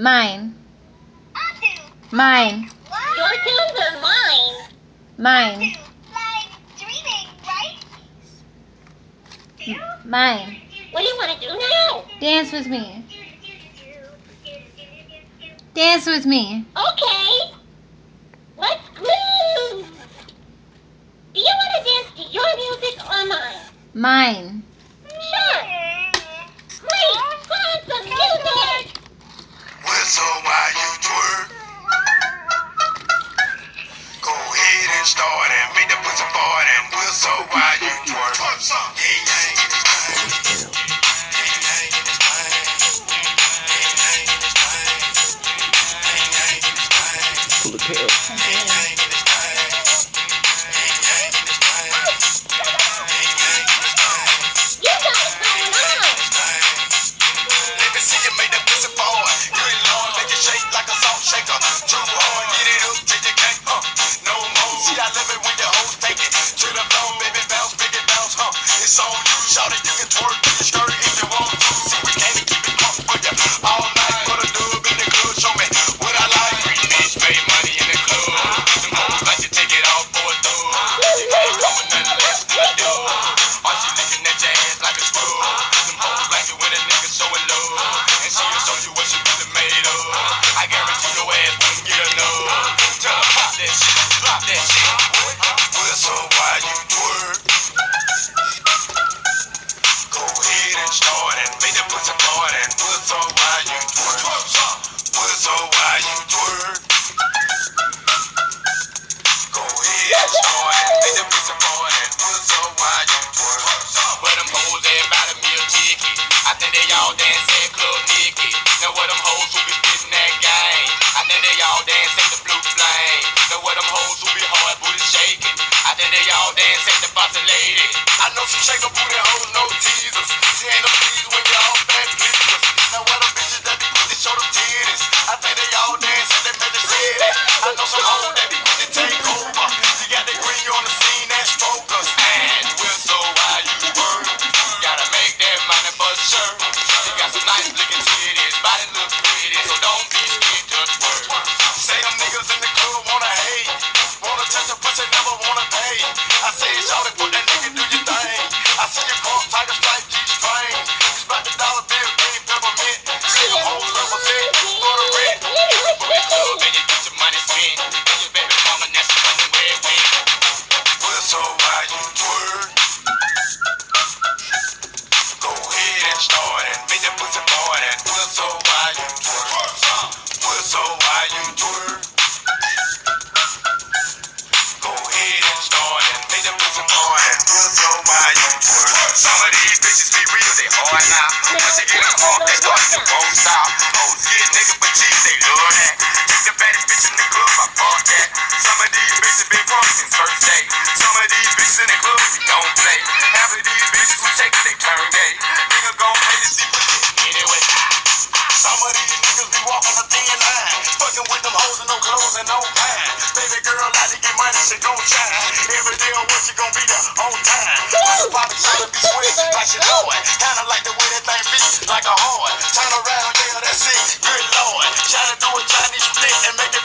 Mine. Mine. Your tunes are mine. Mine. Like dreaming, right? Mine. What do you want to do now? Dance with me. Dance with me. Okay. Let's groove. Do you want to dance to your music or mine? Mine. Sure. Great. Put on some music. Whistle while you twerk. Go ahead and start and make the pussy fart and whistle while you twerk. Hey, yang in this thing. Hey, yang in this thing. Hey, yang in this thing. Hey, yang in this thing. Pull the tail. Hey, yang in this thing. Hey, yang in this thing. Hey, yang in this thing. You got it going on. Let me see you make that pussy fart. Good Lord, make it shake like a salt shaker. Too hard, get it up till you can't. No more. See, I love it when your hoes take it to the floor, baby, bounce, It's on you, shout it, you can twerk in your skirt if you want to. See, we came to keep it crunk for you all night. Put a dub in the club, show me what I like. Free bitch, pay money in the club. Them hoes like to take it off for a dub. You can't come with nothing less than a dub. All she looking at your ass like a scrub. Them hoes like it when a nigga showing love. And she'll show you what she really made of. I guarantee your ass wouldn't get enough. Tell her pop that shit, drop that shit. Whistle while you twerk. Go ahead and start and make the pussy fart and whistle while you twerk. Whistle while you twerk. Go ahead and start and make the pussy fart and whistle while you twerk. But them hoes, everybody me a ticket. I think they all dance at Club Nicky. Now what them hoes who be getting that game? I think they all dance at the Blue Flame. Now what them hoes who be hard booty shaking? I think they all dance at the Bossy Lady. I know some shake up booty hoes, no teasers. She ain't no tease when you all back pleasers. Now what them bitches that be quick to show them titties? I think they all dance at the Magic City. I know some hoes that be quick to take over. She got that green on the scene that's focus. And whistle while you twerk. Gotta make that money for sure. She got some nice looking titties, body look pretty, so don't be scared to twerk. Say them niggas in the club wanna hate, wanna touch a pussy, never wanna pay. I say, shawty, put that nigga do your thing. I see your cross, tiger stripe, G-string. It's about the dollar bill, green peppermint. See them hoes represent for the rent. For the club and you get your money spent. And your baby mama nasty running where it went. Whistle while you twerk. Go ahead and start and make that pussy fart and whistle while you twerk. Whistle while you twerk. Go ahead and start and make that pussy fart and whistle while you twerk. Some of these bitches be real, they hard now. Once you get them off, they start to won't stop. Hoes get nigga for cheap, they love that. Take the baddest bitch in the club, I fuck that. Some of these bitches been drunk since first day. Some of these bitches in the club, we don't play. Half of these bitches who take it, they turn gay. Nigga gon' pay to see pussy anyway. Some of these niggas be walking a thin line. Fucking with them hoes and no clothes and no pine. Baby girl out to get money, she gon' shine. Every day on work, she gon' be there on time. Pussy poppin', tryna be sweet like she know it. Kinda like the way that thing beat like a horn. Turn around, yeah, that's it. Good Lord. Tryna do a Chinese split and make it